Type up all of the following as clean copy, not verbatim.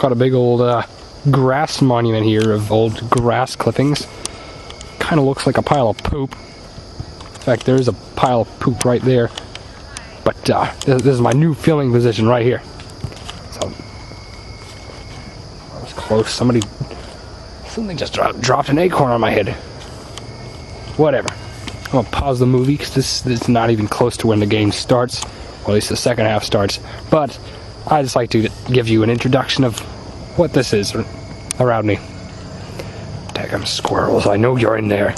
Got a big old grass monument here of old grass clippings. Kind of looks like a pile of poop. In fact, there is a pile of poop right there. But this is my new filming position right here. So that was close. Something just dropped an acorn on my head. Whatever. I'm gonna pause the movie because this is not even close to when the game starts. Or at least the second half starts. But I just like to give you an introduction of what this is around me. Daggum squirrels, I know you're in there.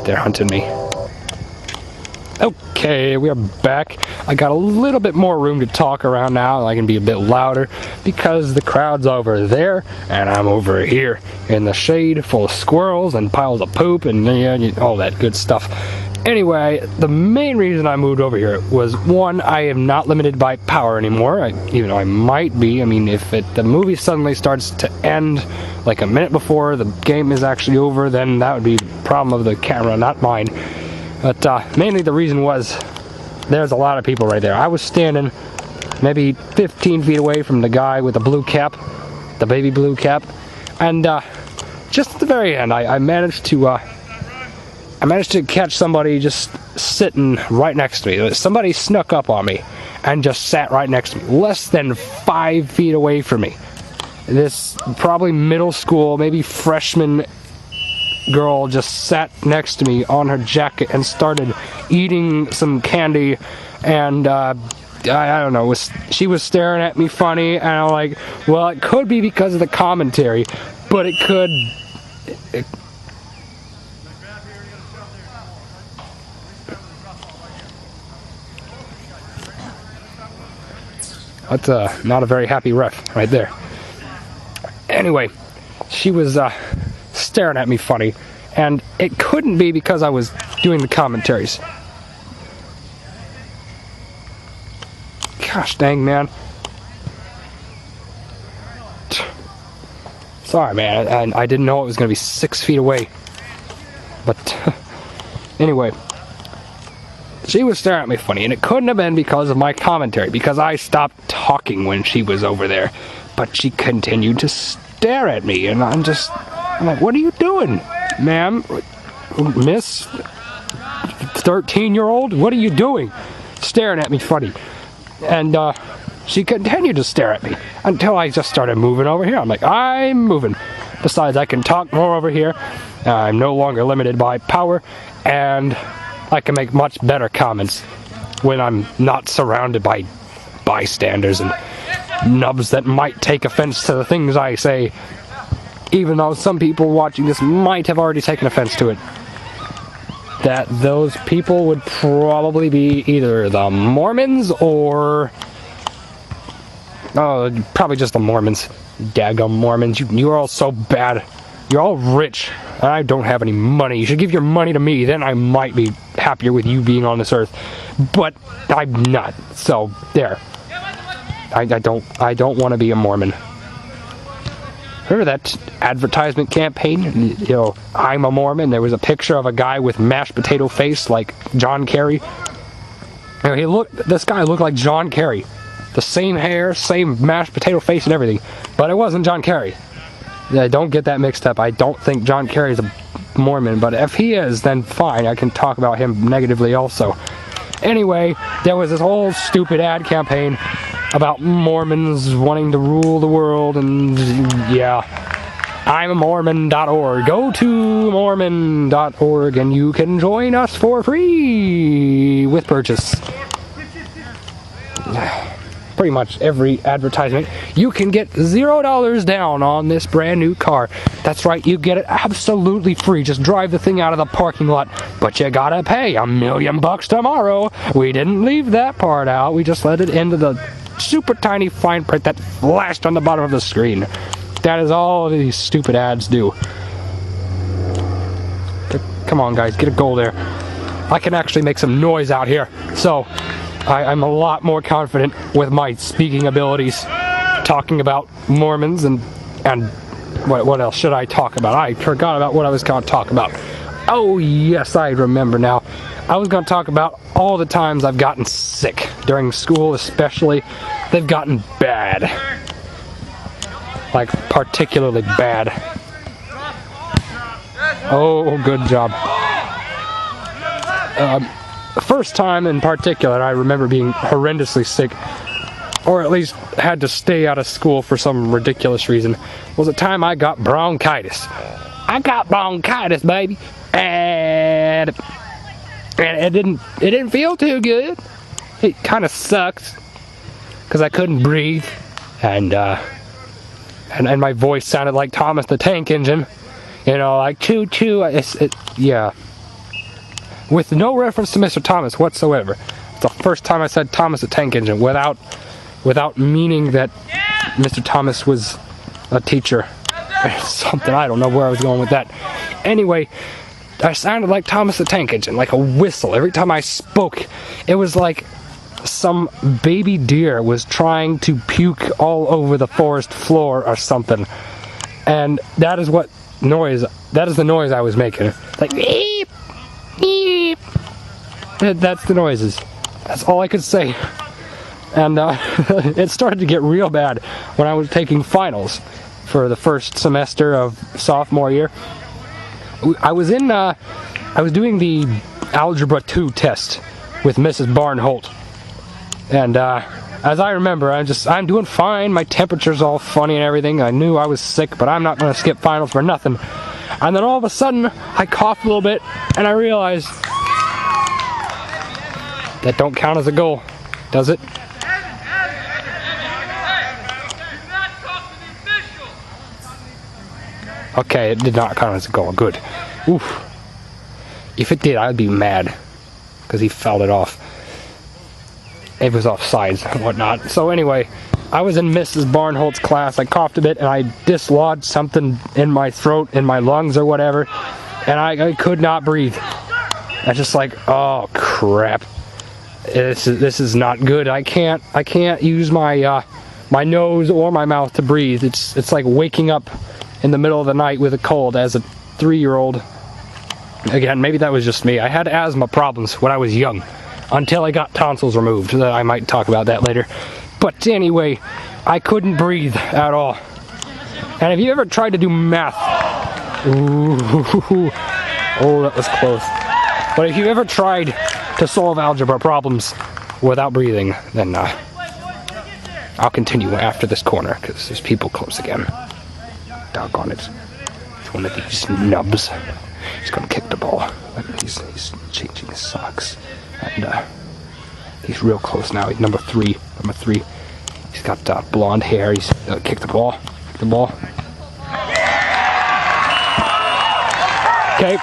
They're hunting me. Okay, we are back. I got a little bit more room to talk around now. I can be a bit louder because the crowd's over there and I'm over here in the shade full of squirrels and piles of poop and all that good stuff. Anyway, the main reason I moved over here was, one, I am not limited by power anymore, even though I might be. I mean, if the movie suddenly starts to end like a minute before the game is actually over, then that would be the problem of the camera, not mine. But mainly the reason was, there's a lot of people right there. I was standing maybe 15 feet away from the guy with the blue cap, the baby blue cap, and just at the very end, I managed to catch somebody just sitting right next to me. Somebody snuck up on me and just sat right next to me, less than 5 feet away from me. This probably middle school, maybe freshman girl just sat next to me on her jacket and started eating some candy, and I don't know, she was staring at me funny, and I'm like, well, it could be because of the commentary, but it could... That's not a very happy ref right there. Anyway, she was staring at me funny, and it couldn't be because I was doing the commentaries. Gosh dang, man. Sorry, man, and I didn't know it was going to be 6 feet away. But anyway, she was staring at me funny, and it couldn't have been because of my commentary, because I stopped talking when she was over there. But she continued to stare at me, and I'm like, what are you doing, ma'am? Miss 13-year-old? What are you doing? Staring at me funny. And she continued to stare at me until I just started moving over here. I'm like, I'm moving. Besides, I can talk more over here. I'm no longer limited by power, and I can make much better comments when I'm not surrounded by bystanders and nubs that might take offense to the things I say, even though some people watching this might have already taken offense to it. That those people would probably be either the Mormons or... oh, probably just the Mormons. Daggum Mormons, you're all so bad. You're all rich, and I don't have any money. You should give your money to me, then I might be happier with you being on this earth. But I'm not, so there. I don't want to be a Mormon. Remember that advertisement campaign? You know, I'm a Mormon. There was a picture of a guy with mashed potato face like John Kerry. You know, this guy looked like John Kerry. The same hair, same mashed potato face and everything. But it wasn't John Kerry. Don't get that mixed up. I don't think John Kerry's a Mormon, but if he is, then fine. I can talk about him negatively also. Anyway, there was this whole stupid ad campaign about Mormons wanting to rule the world, and yeah. I'm a Mormon.org. Go to Mormon.org and you can join us for free with purchase. Pretty much every advertisement. You can get $0 down on this brand new car. That's right, you get it absolutely free. Just drive the thing out of the parking lot. But you gotta pay $1 million tomorrow. We didn't leave that part out. We just let it into the super tiny fine print that flashed on the bottom of the screen. That is all these stupid ads do. Come on, guys, get a goal there. I can actually make some noise out here. So, I'm a lot more confident with my speaking abilities, talking about Mormons and what else should I talk about? I forgot about what I was going to talk about. Oh yes, I remember now. I was going to talk about all the times I've gotten sick during school, especially. They've gotten bad. like particularly bad. Oh, good job. The first time in particular I remember being horrendously sick, or at least had to stay out of school for some ridiculous reason, was the time I got bronchitis. I got bronchitis, baby, and it didn't feel too good. It kind of sucked because I couldn't breathe, and my voice sounded like Thomas the Tank Engine, you know, like choo choo. Yeah, with no reference to Mr. Thomas whatsoever. It's the first time I said Thomas the Tank Engine without meaning that Mr. Thomas was a teacher or something. I don't know where I was going with that. Anyway, I sounded like Thomas the Tank Engine, like a whistle. Every time I spoke, it was like some baby deer was trying to puke all over the forest floor or something. And that is the noise I was making. Like, beep, beep. That's the noises. That's all I could say. And it started to get real bad when I was taking finals for the first semester of sophomore year. I was doing the Algebra 2 test with Mrs. Barnholt. And as I remember, I'm doing fine. My temperature's all funny and everything. I knew I was sick, but I'm not going to skip finals for nothing. And then all of a sudden, I coughed a little bit, and I realized that don't count as a goal, does it? Okay, it did not count as a goal. Good. Oof. If it did, I'd be mad, because he fouled it off. It was offsides and whatnot. So anyway, I was in Mrs. Barnholt's class. I coughed a bit, and I dislodged something in my throat, in my lungs or whatever, and I could not breathe. I just like, oh crap, this is not good. I can't use my my nose or my mouth to breathe. It's like waking up in the middle of the night with a cold as a 3-year-old. Again, maybe that was just me. I had asthma problems when I was young, until I got tonsils removed. I might talk about that later. But anyway, I couldn't breathe at all. And have you ever tried to do math? Ooh, oh, that was close. But if you've ever tried to solve algebra problems without breathing, then I'll continue after this corner, because there's people close again. Doggone it. It's one of these nubs. He's gonna kick the ball. He's changing his socks. And he's real close now. He's number three. He's got blonde hair. He's kicked the ball. Okay.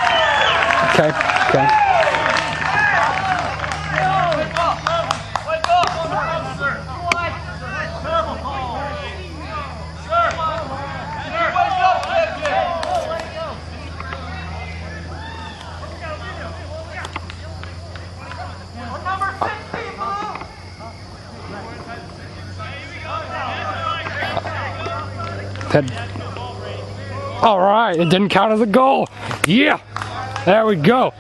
All right, it didn't count as a goal. Yeah, there we go.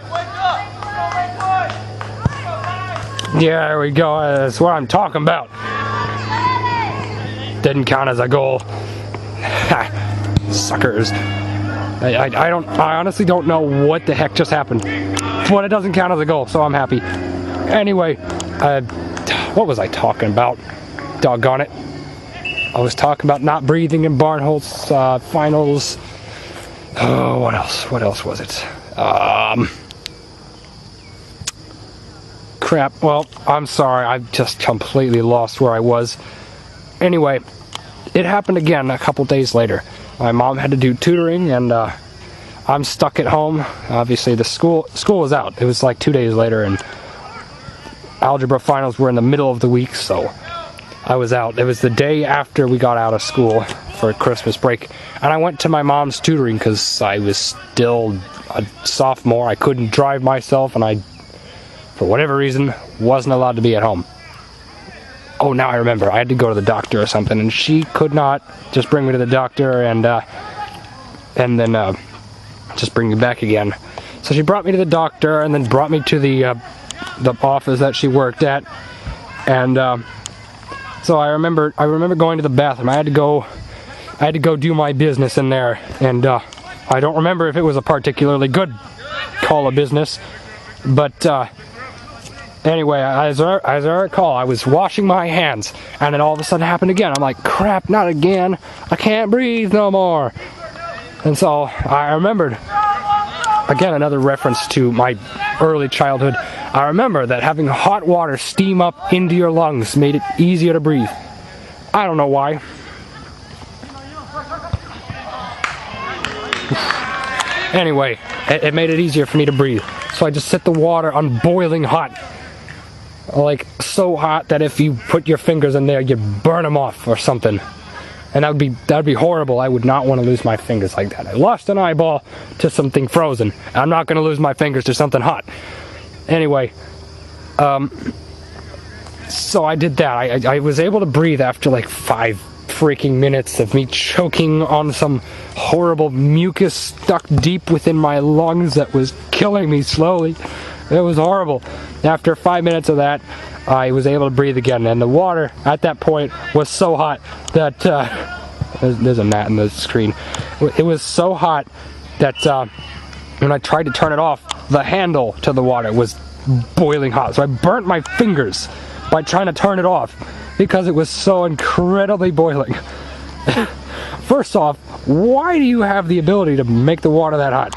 Yeah, there we go. That's what I'm talking about. Didn't count as a goal. Suckers. I honestly don't know what the heck just happened, but it doesn't count as a goal, so I'm happy. Anyway, what was I talking about? Doggone it. I was talking about not breathing in Barnholt's finals. Oh, what else? What else was it? Crap. Well, I'm sorry. I've just completely lost where I was. Anyway, it happened again a couple days later. My mom had to do tutoring, and I'm stuck at home. Obviously, the school was out. It was like 2 days later, and algebra finals were in the middle of the week, so I was out. It was the day after we got out of school for Christmas break, and I went to my mom's tutoring because I was still a sophomore. I couldn't drive myself, and I, for whatever reason, wasn't allowed to be at home. Oh, now I remember. I had to go to the doctor or something, and she could not just bring me to the doctor and then just bring me back again. So she brought me to the doctor and then brought me to the office that she worked at, and so I remember going to the bathroom. I had to go I had to go do my business in there, and I don't remember if it was a particularly good call of business, but anyway, as I recall, I was washing my hands, and then all of a sudden it happened again. I'm like, crap, not again. I can't breathe no more. And so I remembered, again, another reference to my early childhood. I remember that having hot water steam up into your lungs made it easier to breathe. I don't know why. Anyway, it made it easier for me to breathe. So I just set the water on boiling hot. Like, so hot that if you put your fingers in there, you'd burn them off or something. And that'd be horrible. I would not want to lose my fingers like that. I lost an eyeball to something frozen. I'm not going to lose my fingers to something hot. Anyway, so I did that. I was able to breathe after like 5 freaking minutes of me choking on some horrible mucus stuck deep within my lungs that was killing me slowly. It was horrible. After 5 minutes of that, I was able to breathe again, and the water at that point was so hot that there's a gnat in the screen. It was so hot that when I tried to turn it off, the handle to the water was boiling hot. So I burnt my fingers by trying to turn it off because it was so incredibly boiling. First off, why do you have the ability to make the water that hot?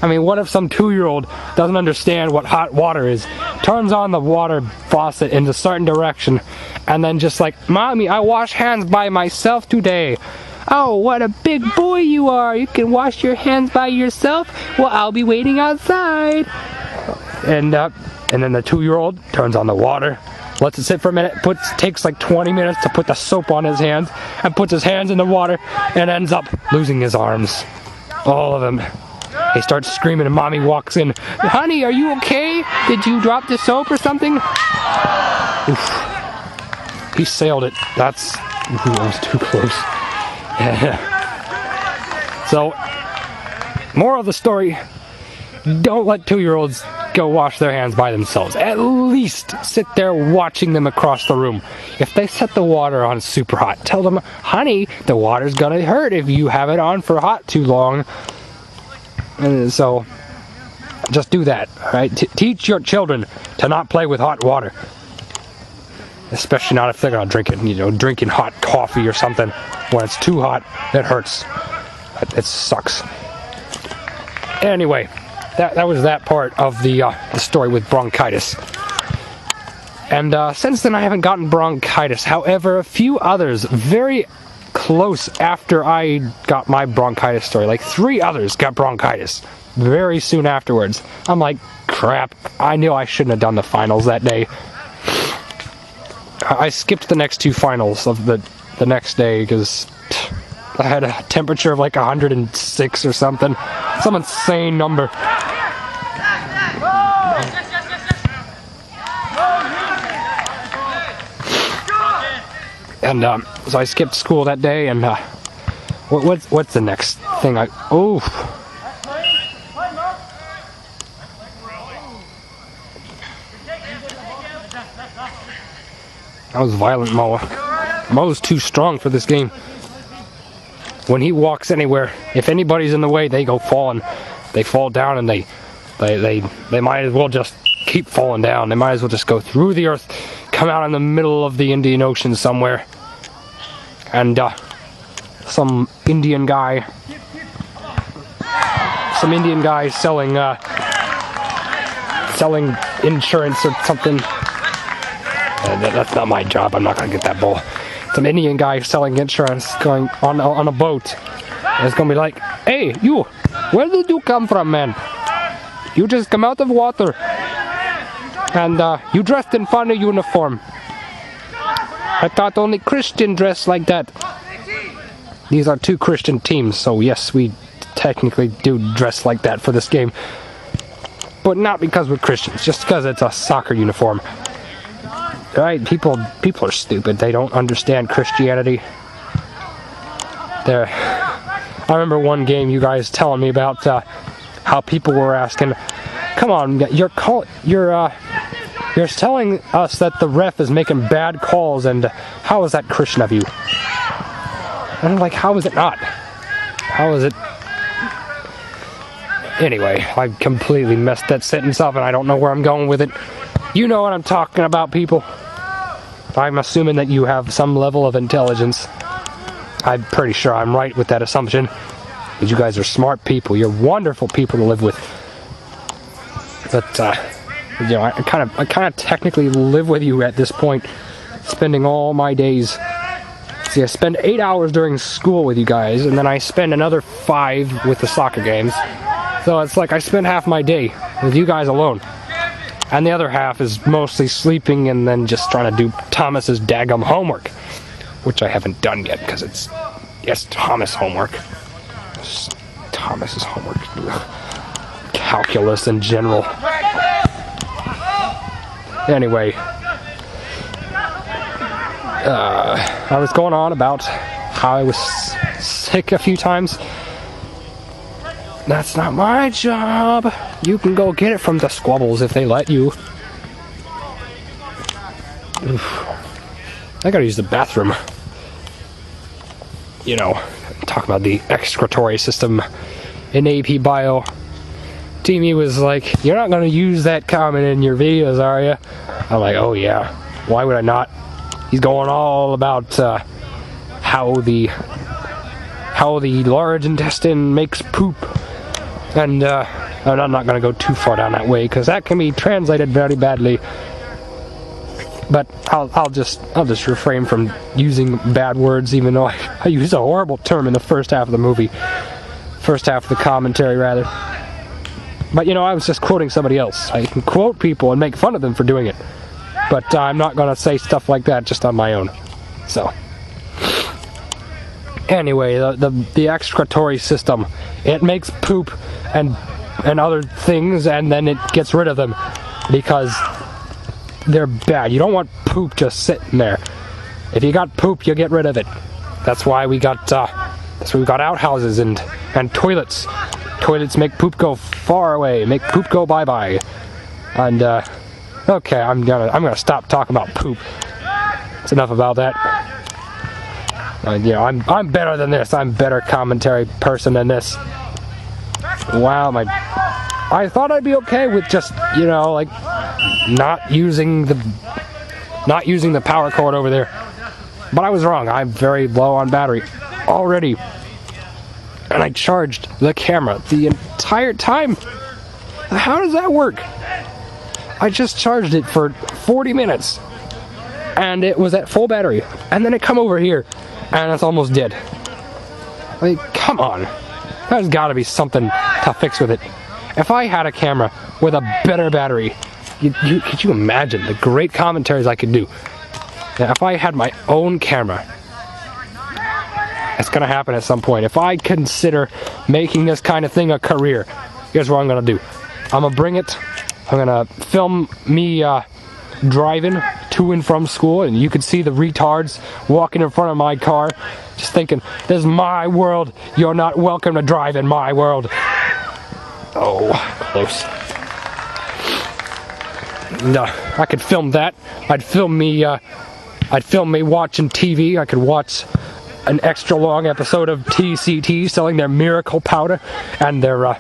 I mean, what if some 2-year-old doesn't understand what hot water is, turns on the water faucet in a certain direction, and then just like, Mommy, I wash hands by myself today. Oh, what a big boy you are. You can wash your hands by yourself? Well, I'll be waiting outside. And then the 2-year-old turns on the water, lets it sit for a minute, takes like 20 minutes to put the soap on his hands, and puts his hands in the water, and ends up losing his arms. All of them. He starts screaming and Mommy walks in. Honey, are you okay? Did you drop the soap or something? Oof. He sailed it. That was too close. So, moral of the story, don't let 2-year-olds go wash their hands by themselves. At least sit there watching them across the room. If they set the water on super hot, tell them, honey, the water's gonna hurt if you have it on for hot too long. And so, just do that, alright? Teach your children to not play with hot water. Especially not if they're gonna drink it, drinking hot coffee or something. When it's too hot, it hurts. It sucks. Anyway, that was that part of the story with bronchitis. And since then I haven't gotten bronchitis. However, a few others very close after I got my bronchitis story, like 3 others got bronchitis very soon afterwards. I'm like, crap, I knew I shouldn't have done the finals that day. I skipped the next 2 finals of the next day because I had a temperature of like 106 or something. Some insane number. And so I skipped school that day, and what's the next thing that was violent, Mo. Mo's too strong for this game. When he walks anywhere, if anybody's in the way, they go falling. They fall down, and they might as well just keep falling down. They might as well just go through the earth, come out in the middle of the Indian Ocean somewhere. And some Indian guy selling insurance or something. That's not my job. I'm not gonna get that ball. Some Indian guy selling insurance going on a boat. And it's gonna be like, hey, you, where did you come from, man? You just come out of water, and you dressed in funny uniform. I thought only Christian dress like that. These are 2 Christian teams, so yes, we technically do dress like that for this game. But not because we're Christians, just because it's a soccer uniform. Right? People are stupid. They don't understand Christianity. I remember one game you guys telling me about how people were asking, come on, you're telling us that the ref is making bad calls, and how is that Christian of you? And I'm like, how is it not? How is it? Anyway, I completely messed that sentence up and I don't know where I'm going with it. You know what I'm talking about, people. I'm assuming that you have some level of intelligence. I'm pretty sure I'm right with that assumption. Because you guys are smart people. You're wonderful people to live with. But, you know, I kind of technically live with you at this point. Spending all my days. See, I spend 8 hours during school with you guys. And then I spend another 5 with the soccer games. So it's like I spend half my day with you guys alone. And the other half is mostly sleeping and then just trying to do Thomas's daggum homework. Which I haven't done yet because it's Thomas homework. It's Thomas's homework. Ugh. Calculus in general. Anyway. I was going on about how I was sick a few times. That's not my job. You can go get it from the squabbles if they let you. Oof. I gotta use the bathroom. You know, talk about the excretory system in AP Bio. Timmy was like, you're not gonna use that comment in your videos, are you? I'm like, oh yeah. Why would I not? He's going all about how the large intestine makes poop. And I'm not going to go too far down that way because that can be translated very badly. But I'll just refrain from using bad words, even though I used a horrible term in the first half of the movie, first half of the commentary rather. But you know, I was just quoting somebody else. I can quote people and make fun of them for doing it, but I'm not going to say stuff like that just on my own. So. Anyway, the excretory system, it makes poop and other things, and then it gets rid of them because they're bad. You don't want poop just sitting there. If you got poop, you get rid of it. That's why we got outhouses and toilets. Toilets make poop go far away, make poop go bye-bye. And okay, I'm gonna stop talking about poop. It's enough about that. You know, I'm better than this. I'm a better commentary person than this. Wow, I thought I'd be okay with just, you know, like not using the power cord over there. But I was wrong. I'm very low on battery already. And I charged the camera the entire time. How does that work? I just charged it for 40 minutes. And it was at full battery. And then it come over here. And it's almost dead. I mean, come on. There's got to be something to fix with it. If I had a camera with a better battery, could you imagine the great commentaries I could do? Yeah, if I had my own camera, it's going to happen at some point. If I consider making this kind of thing a career, here's what I'm going to do. I'm going to bring it. I'm going to film me driving to and from school, and you could see the retards walking in front of my car just thinking, this is my world, you're not welcome to drive in my world. Oh, close. No, I could film that. I'd film me watching TV. I could watch an extra long episode of TCT selling their miracle powder and their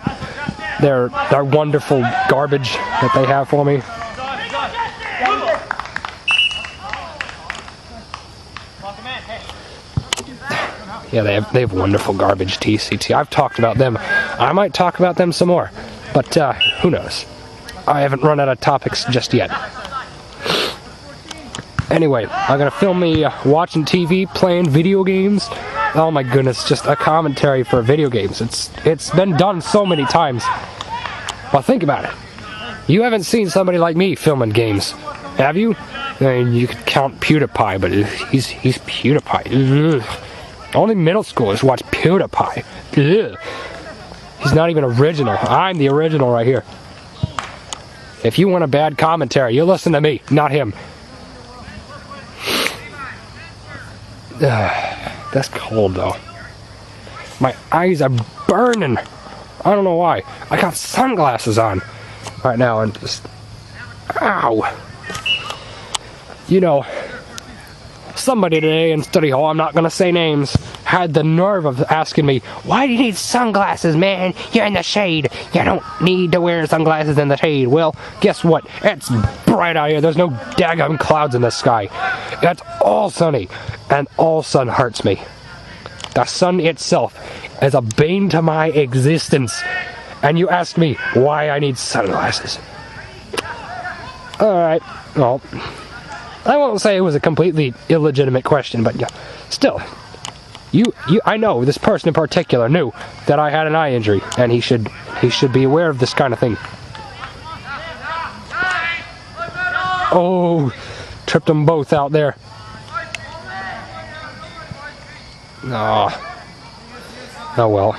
wonderful garbage that they have for me. Yeah, they have wonderful garbage TCT. I've talked about them. I might talk about them some more, but who knows? I haven't run out of topics just yet. Anyway, I'm gonna film me watching TV, playing video games. Oh my goodness, just a commentary for video games. It's been done so many times. Well, think about it. You haven't seen somebody like me filming games, have you? I mean, you could count PewDiePie, but he's PewDiePie. Ugh. Only middle schoolers watch PewDiePie. Ugh. He's not even original. I'm the original right here. If you want a bad commentary, you listen to me, not him. That's cold though. My eyes are burning. I don't know why. I got sunglasses on right now and just... Ow. You know, somebody today in study hall, I'm not going to say names, had the nerve of asking me, why do you need sunglasses, man? You're in the shade. You don't need to wear sunglasses in the shade. Well, guess what? It's bright out here. There's no daggum clouds in the sky. It's all sunny, and all sun hurts me. The sun itself is a bane to my existence. And you ask me why I need sunglasses. Alright, well, I won't say it was a completely illegitimate question, but yeah, still, I know this person in particular knew that I had an eye injury, and he should be aware of this kind of thing. Oh, tripped them both out there. Oh well.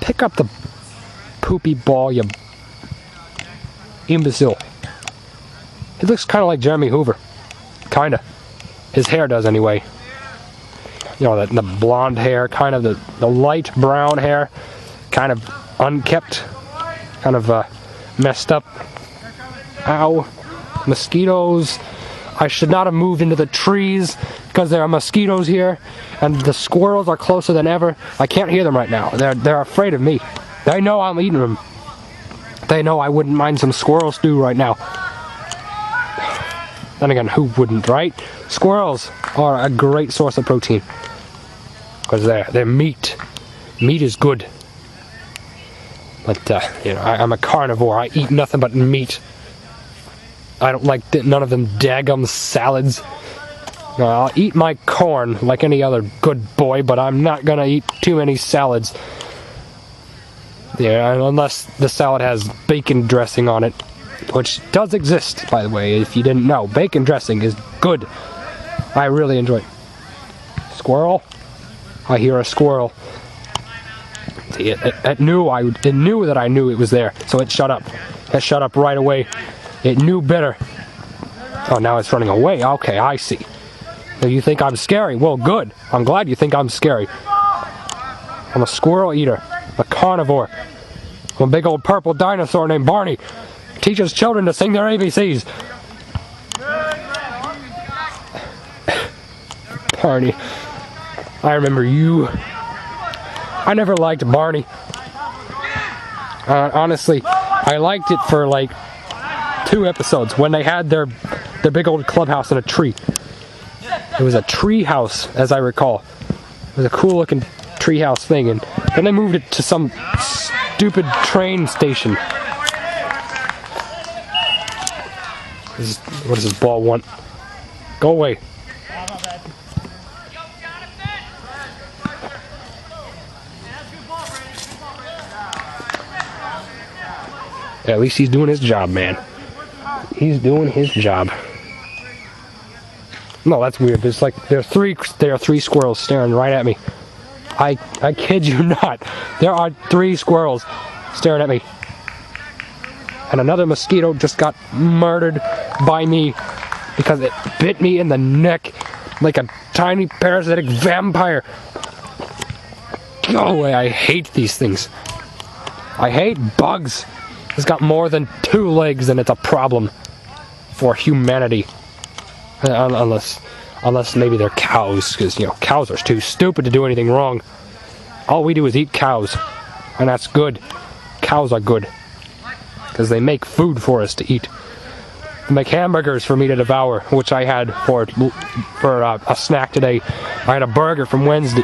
Pick up the poopy ball, you imbecile. He looks kind of like Jeremy Hoover. Kinda. His hair does anyway. You know, the blonde hair, kind of the light brown hair, kind of unkept, kind of messed up. Ow. Mosquitoes. I should not have moved into the trees because there are mosquitoes here, and the squirrels are closer than ever. I can't hear them right now. They're afraid of me. They know I'm eating them. They know I wouldn't mind some squirrel stew right now. Then again, who wouldn't, right? Squirrels are a great source of protein because they're meat. Meat is good. But you know, I'm a carnivore. I eat nothing but meat. I don't like none of them daggum salads. I'll eat my corn like any other good boy, but I'm not gonna eat too many salads. Yeah, unless the salad has bacon dressing on it, which does exist, by the way, if you didn't know. Bacon dressing is good. I really enjoy it. Squirrel? I hear a squirrel. See, it knew that I knew it was there, so it shut up. It shut up right away. It knew better. Oh, now it's running away. Okay, I see. So you think I'm scary? Well, good. I'm glad you think I'm scary. I'm a squirrel eater. A carnivore. I'm a big old purple dinosaur named Barney. Teaches children to sing their ABCs. Barney. I remember you. I never liked Barney. Honestly, I liked it for like 2 episodes when they had their big old clubhouse in a tree. It was a tree house, as I recall. It was a cool looking tree house thing, and then they moved it to some stupid train station. What does this ball want? Go away. Yeah, at least he's doing his job, man. He's doing his job. No, that's weird. There's like there are three squirrels staring right at me. I kid you not. There are 3 squirrels staring at me. And another mosquito just got murdered by me because it bit me in the neck like a tiny parasitic vampire. Go away, I hate these things. I hate bugs. It's got more than 2 legs and it's a problem for humanity. Unless maybe they're cows, because, you know, cows are too stupid to do anything wrong. All we do is eat cows, and that's good. Cows are good, because they make food for us to eat. They make hamburgers for me to devour, which I had for a snack today. I had a burger from Wendy's,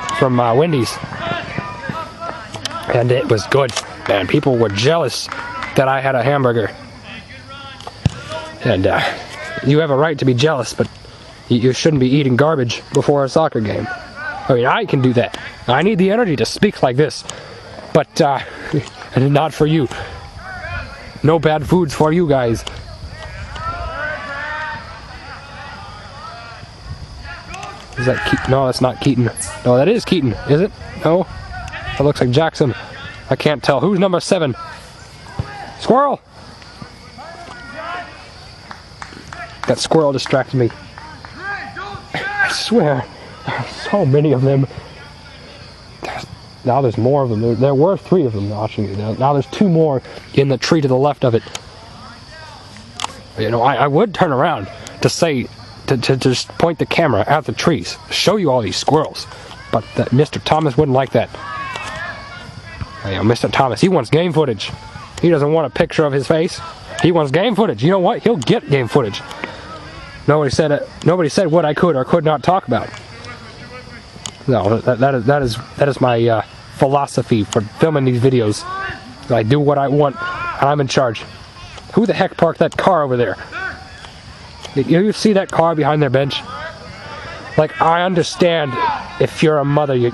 and it was good. Man, people were jealous that I had a hamburger. And you have a right to be jealous, but you shouldn't be eating garbage before a soccer game. I mean, I can do that. I need the energy to speak like this, but not for you. No bad foods for you guys. Is that Keaton? No, that's not Keaton. No, that is Keaton. Is it? No? That looks like Jackson. I can't tell. Who's number 7? Squirrel! That squirrel distracted me. I swear, there are so many of them. Now there's more of them. There were 3 of them watching me. Now there's 2 more in the tree to the left of it. You know, I would turn around to say to just point the camera at the trees, show you all these squirrels. But Mr. Thomas wouldn't like that. You know, Mr. Thomas, he wants game footage. He doesn't want a picture of his face. He wants game footage. You know what? He'll get game footage. Nobody said it. Nobody said what I could or could not talk about. No, that is my philosophy for filming these videos. I do what I want, and I'm in charge. Who the heck parked that car over there? Did you see that car behind their bench? Like, I understand if you're a mother, you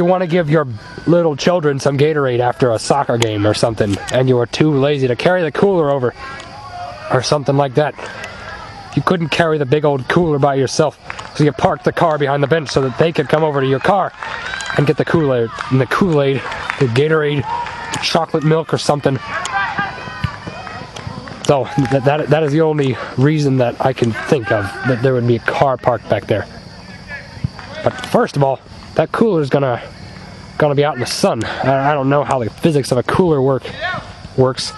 want to give your little children some Gatorade after a soccer game or something, and you are too lazy to carry the cooler over, or something like that. You couldn't carry the big old cooler by yourself, so you parked the car behind the bench so that they could come over to your car and get the Kool-Aid, the Gatorade, the chocolate milk or something. So that is the only reason that I can think of that there would be a car parked back there. But first of all, that cooler is gonna be out in the sun. I don't know how the physics of a cooler works.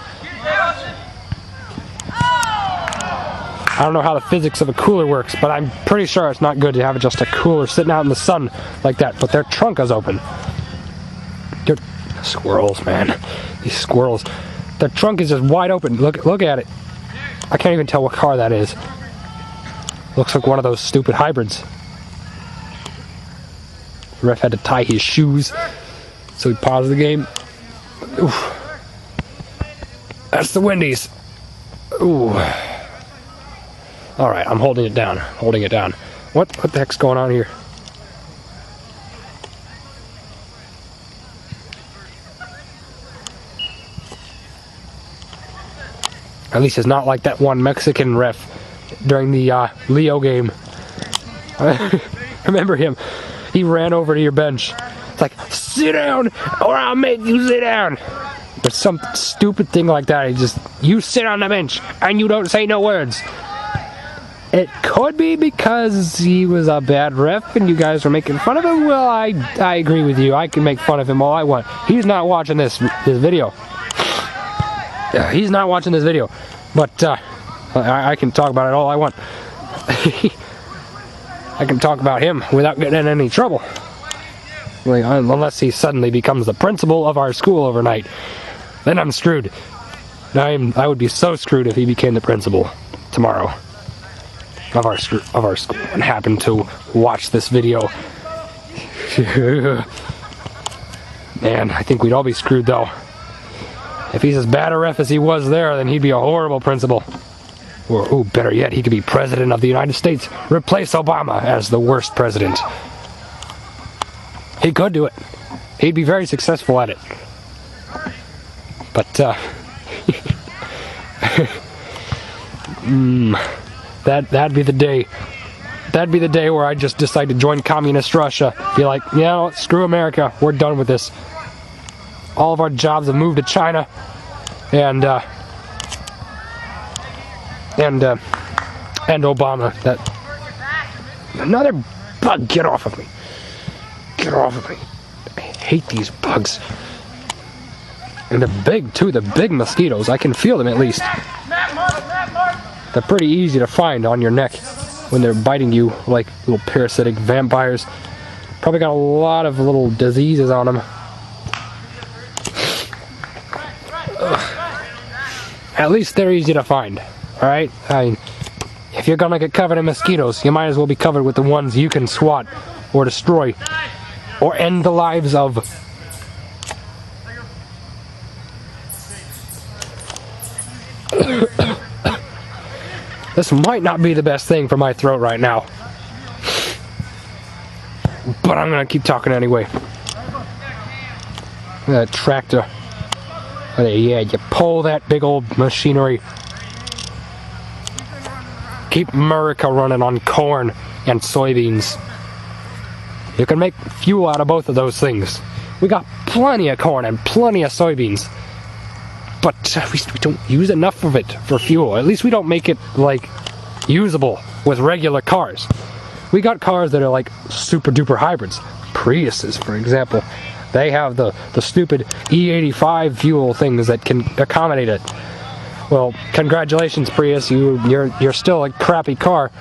I don't know how the physics of a cooler works, but I'm pretty sure it's not good to have just a cooler sitting out in the sun like that. But their trunk is open. Squirrels, man. These squirrels. Their trunk is just wide open. Look at it. I can't even tell what car that is. Looks like one of those stupid hybrids. The ref had to tie his shoes, so he paused the game. Oof. That's the Wendy's. Ooh. Alright, I'm holding it down. Holding it down. What the heck's going on here? At least it's not like that one Mexican ref during the Leo game. Remember him? He ran over to your bench. It's like, sit down or I'll make you sit down. But some stupid thing like that. He just, you sit on the bench and you don't say no words. It could be because he was a bad ref and you guys were making fun of him. Well, I agree with you. I can make fun of him all I want. He's not watching this video. Yeah, he's not watching this video. But I can talk about it all I want. I can talk about him without getting in any trouble. Like, unless he suddenly becomes the principal of our school overnight. Then I'm screwed. I would be so screwed if he became the principal tomorrow of our school and happened to watch this video. Man, I think we'd all be screwed though. If he's as bad a ref as he was there, then he'd be a horrible principal. Or, ooh, better yet, he could be president of the United States. Replace Obama as the worst president. He could do it. He'd be very successful at it. But, that'd be the day. That'd be the day where I just decide to join communist Russia. Be like, you know, screw America. We're done with this. All of our jobs have moved to China. And Obama. Another bug. Get off of me. Get off of me. I hate these bugs. And they're big too, the big mosquitoes. I can feel them at least. They're pretty easy to find on your neck when they're biting you like little parasitic vampires. Probably got a lot of little diseases on them. At least they're easy to find. Alright? If you're gonna get covered in mosquitoes, you might as well be covered with the ones you can swat or destroy or end the lives of. This might not be the best thing for my throat right now, but I'm gonna keep talking anyway. That tractor. Yeah, you pull that big old machinery. Keep America running on corn and soybeans. You can make fuel out of both of those things. We got plenty of corn and plenty of soybeans. But we don't use enough of it for fuel. At least we don't make it, like, usable with regular cars. We got cars that are, like, super duper hybrids. Priuses, for example. They have the stupid E85 fuel things that can accommodate it. Well, congratulations, Prius. You're still a crappy car.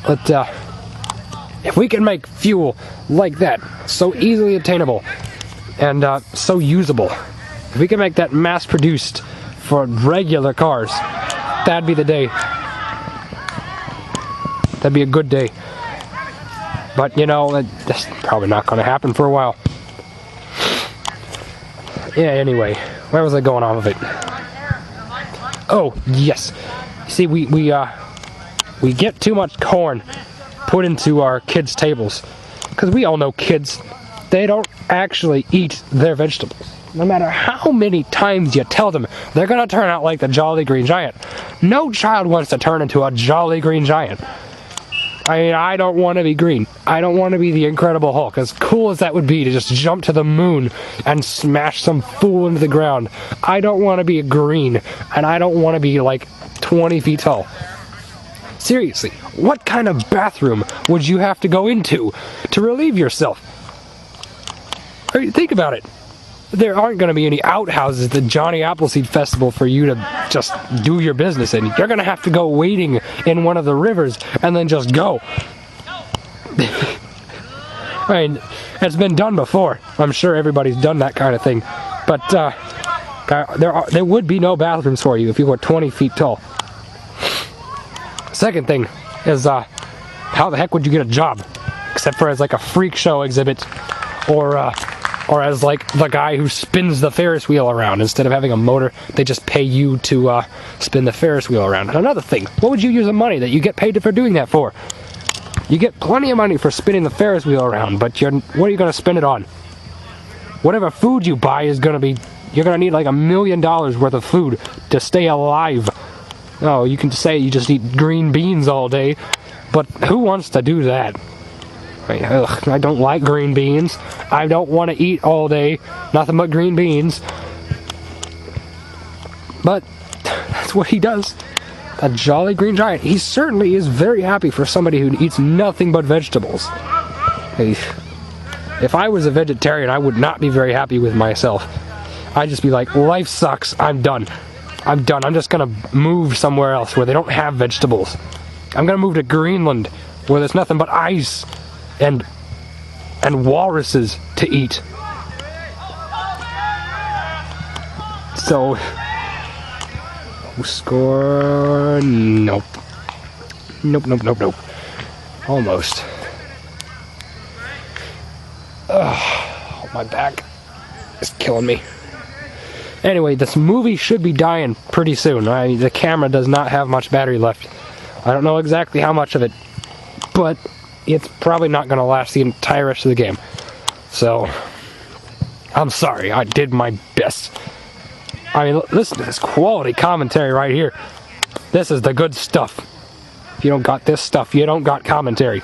But if we can make fuel like that, so easily obtainable and so usable, if we can make that mass-produced for regular cars, that'd be the day. That'd be a good day. But, you know, that's probably not going to happen for a while. Yeah, anyway, where was I going off of it? Oh, yes. See, we get too much corn put into our kids' tables. Because we all know kids, they don't actually eat their vegetables. No matter how many times you tell them, they're going to turn out like the Jolly Green Giant. No child wants to turn into a Jolly Green Giant. I mean, I don't want to be green. I don't want to be the Incredible Hulk. As cool as that would be to just jump to the moon and smash some fool into the ground. I don't want to be green, and I don't want to be like 20 feet tall. Seriously, what kind of bathroom would you have to go into to relieve yourself? I mean, think about it. There aren't going to be any outhouses at the Johnny Appleseed Festival for you to just do your business in. You're going to have to go wading in one of the rivers and then just go. I mean, it's been done before. I'm sure everybody's done that kind of thing. But there would be no bathrooms for you if you were 20 feet tall. Second thing is, how the heck would you get a job? Except for as like a freak show exhibit or as like the guy who spins the Ferris wheel around. Instead of having a motor, they just pay you to spin the Ferris wheel around. And another thing, what would you use the money that you get paid for doing that for? You get plenty of money for spinning the Ferris wheel around, but what are you going to spend it on? Whatever food you buy is going to be, you're going to need like $1 million worth of food to stay alive. Oh, you can say you just eat green beans all day, but who wants to do that? I don't like green beans. I don't want to eat all day nothing but green beans. But that's what he does. A Jolly Green Giant. He certainly is very happy for somebody who eats nothing but vegetables. If I was a vegetarian, I would not be very happy with myself. I'd just be like, life sucks. I'm done. I'm done. I'm just going to move somewhere else where they don't have vegetables. I'm going to move to Greenland where there's nothing but ice and walruses to eat. So, score, nope. Nope. Almost. Ugh, my back is killing me. Anyway, this movie should be dying pretty soon. The camera does not have much battery left. I don't know exactly how much of it, but it's probably not going to last the entire rest of the game. So, I'm sorry, I did my best. I mean, listen to this quality commentary right here. This is the good stuff. If you don't got this stuff, you don't got commentary.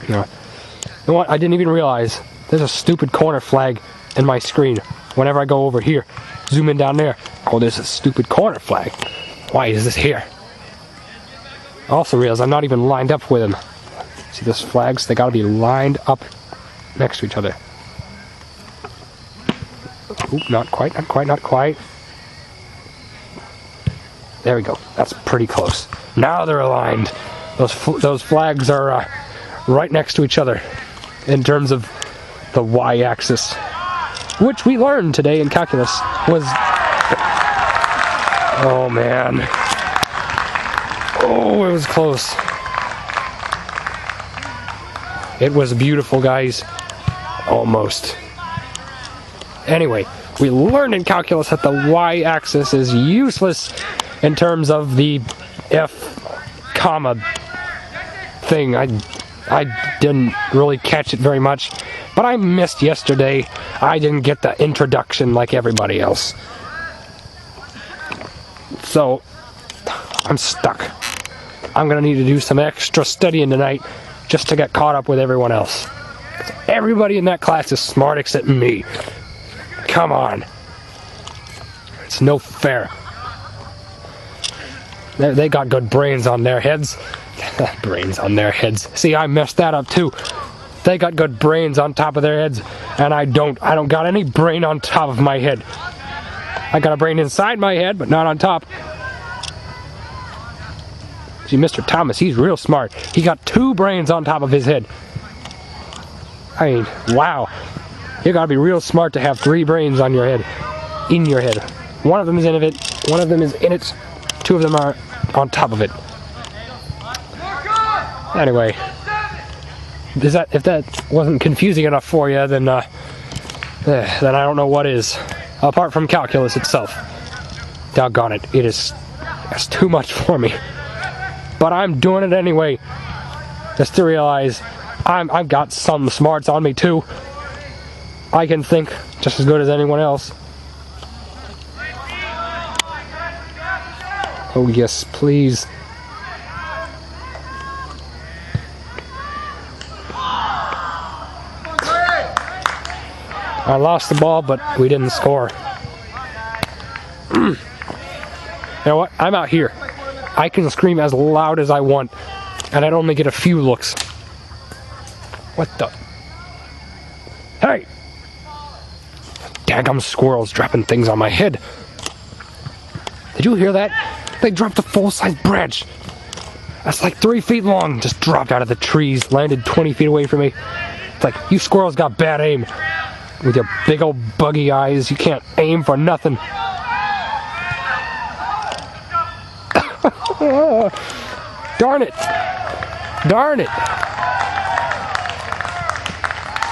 You know what? I didn't even realize there's a stupid corner flag in my screen. Whenever I go over here, zoom in down there. Oh, there's a stupid corner flag. Why is this here? I also realize I'm not even lined up with them. See those flags? They gotta be lined up next to each other. Oop, not quite. There we go. That's pretty close. Now they're aligned. Those flags are right next to each other in terms of the y-axis, which we learned today in calculus was... Oh man. Oh, it was close. It was beautiful, guys. Almost. Anyway, we learned in calculus that the y-axis is useless in terms of the F comma thing. I didn't really catch it very much, but I missed yesterday. I didn't get the introduction like everybody else. So, I'm stuck. I'm gonna need to do some extra studying tonight just to get caught up with everyone else. Everybody in that class is smart except me. Come on. It's no fair. They got good brains on their heads. Brains on their heads. See, I messed that up too. They got good brains on top of their heads, and I don't got any brain on top of my head. I got a brain inside my head, but not on top. See, Mr. Thomas, he's real smart. He got 2 brains on top of his head. I mean, wow. You gotta be real smart to have 3 brains on your head. In your head. One of them is in it. One of them is in it. 2 of them are on top of it. Anyway, if that wasn't confusing enough for you, then I don't know what is. Apart from calculus itself. Doggone it. It's too much for me. But I'm doing it anyway. Just to realize I've got some smarts on me too. I can think just as good as anyone else. Oh yes, please. I lost the ball, but we didn't score. You know what? I'm out here. I can scream as loud as I want, and I'd only get a few looks. What the? Hey! Daggum squirrels dropping things on my head. Did you hear that? They dropped a full-size branch. That's like 3 feet long. Just dropped out of the trees, landed 20 feet away from me. It's like, you squirrels got bad aim. With your big old buggy eyes, you can't aim for nothing. Darn it! Darn it!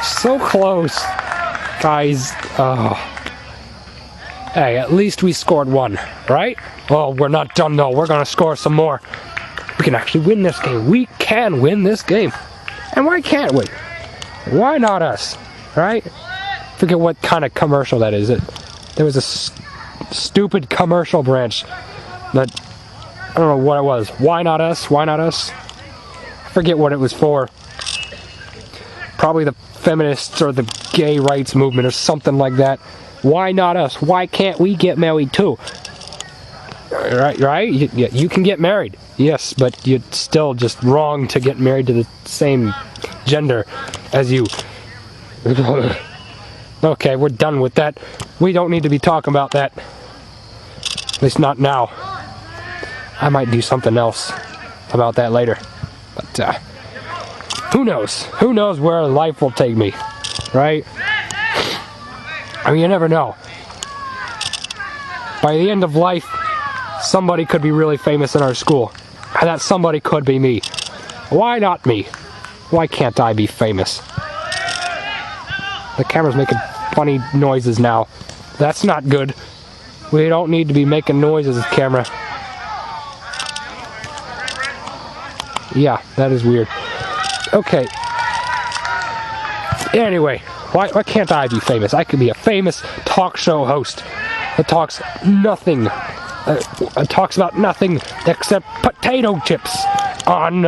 So close. Guys, oh. Hey, at least we scored 1, right? Well, we're not done though. We're gonna score some more. We can actually win this game. We can win this game. And why can't we? Why not us? Right? Forget what kind of commercial that is. There was a stupid commercial branch that I don't know what it was. Why not us? Why not us? I forget what it was for. Probably the feminists or the gay rights movement or something like that. Why not us? Why can't we get married too? Right? You can get married. Yes, but you're still just wrong to get married to the same gender as you. Okay, we're done with that. We don't need to be talking about that. At least not now. I might do something else about that later. But, who knows? Who knows where life will take me, right? I mean, you never know. By the end of life, somebody could be really famous in our school. And that somebody could be me. Why not me? Why can't I be famous? The camera's making funny noises now. That's not good. We don't need to be making noises, camera. Yeah, that is weird. Okay. Anyway, why can't I be famous? I could be a famous talk show host that talks nothing. Talks about nothing except potato chips on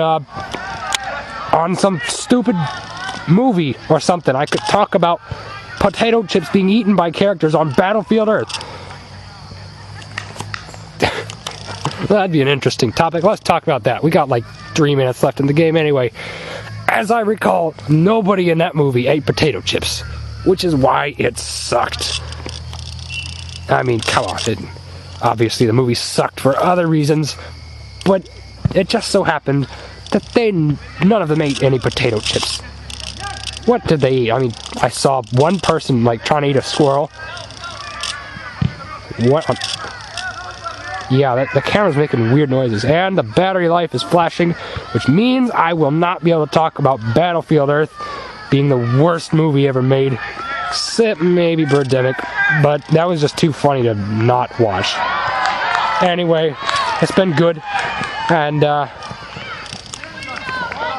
some stupid movie or something. I could talk about potato chips being eaten by characters on Battlefield Earth. That'd be an interesting topic. Let's talk about that. We got like 3 minutes left in the game anyway. As I recall, nobody in that movie ate potato chips, which is why it sucked. I mean, come on. Obviously, the movie sucked for other reasons, but it just so happened that none of them ate any potato chips. What did they eat? I mean, I saw one person, like, trying to eat a squirrel. What? Yeah, the camera's making weird noises. And the battery life is flashing, which means I will not be able to talk about Battlefield Earth being the worst movie ever made. Except maybe Birdemic. But that was just too funny to not watch. Anyway, it's been good. And,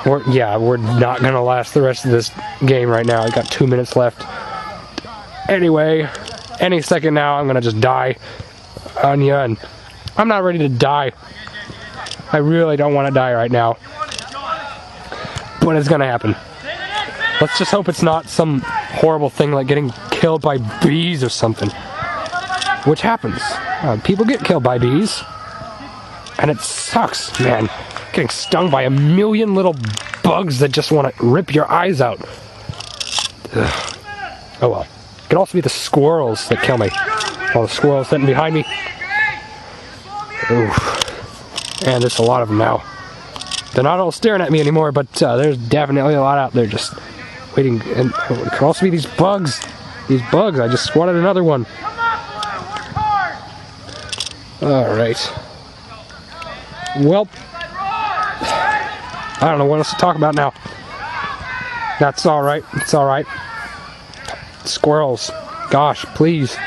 we're not gonna last the rest of this game right now. I got 2 minutes left. Anyway, any second now I'm gonna just die on you, and I'm not ready to die. I really don't want to die right now. But it's gonna happen. Let's just hope it's not some horrible thing like getting killed by bees or something. Which happens. People get killed by bees. And it sucks, man. Getting stung by a million little bugs that just want to rip your eyes out. Ugh. Oh well. It could also be the squirrels that kill me. All the squirrels sitting behind me. Oof. And there's a lot of them now. They're not all staring at me anymore, but there's definitely a lot out there just waiting. And it could also be these bugs. These bugs. I just spotted another one. Alright. Well, I don't know what else to talk about now. That's alright. It's alright. Squirrels. Gosh, please.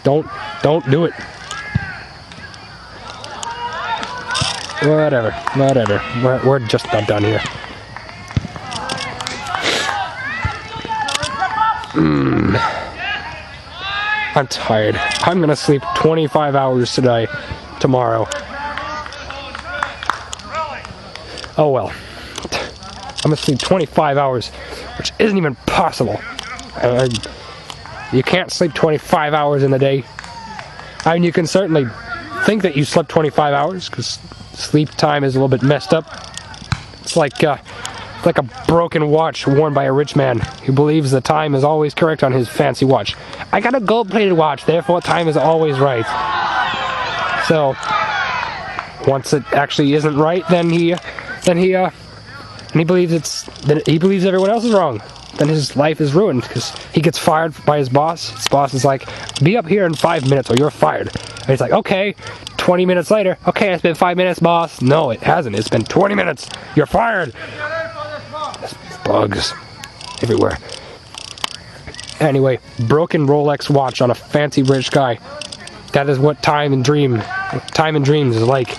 Don't do it. Whatever. We're just about done here. I'm tired. I'm gonna sleep 25 hours tomorrow. Oh well. I'm gonna sleep 25 hours, which isn't even possible. You can't sleep 25 hours in a day. I mean, you can certainly think that you slept 25 hours, because sleep time is a little bit messed up. It's like a broken watch worn by a rich man who believes the time is always correct on his fancy watch. I got a gold-plated watch, therefore time is always right. So, once it actually isn't right, then he believes everyone else is wrong. Then his life is ruined because he gets fired by his boss. His boss is like, "Be up here in 5 minutes or you're fired." And he's like, "Okay." 20 minutes later, "Okay, it's been 5 minutes, boss." "No, it hasn't. It's been 20 minutes. You're fired." There's bugs everywhere. Anyway, broken Rolex watch on a fancy rich guy. That is what time in dreams is like.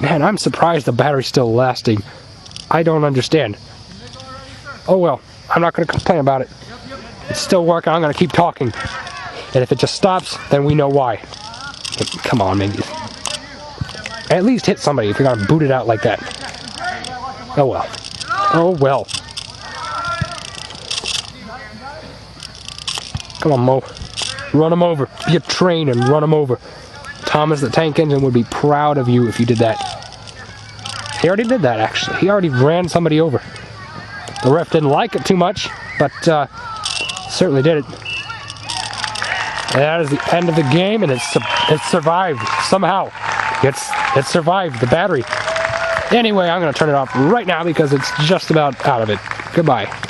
Man, I'm surprised the battery's still lasting. I don't understand. Oh well, I'm not going to complain about it. It's still working. I'm going to keep talking. And if it just stops, then we know why. But come on, maybe. At least hit somebody if you're going to boot it out like that. Oh well. Oh well. Come on, Mo. Run him over. Be a train and run him over. Thomas the Tank Engine would be proud of you if you did that. He already did that, actually. He already ran somebody over. The ref didn't like it too much, but certainly did it. And that is the end of the game, and it's survived somehow. It survived the battery. Anyway, I'm going to turn it off right now because it's just about out of it. Goodbye.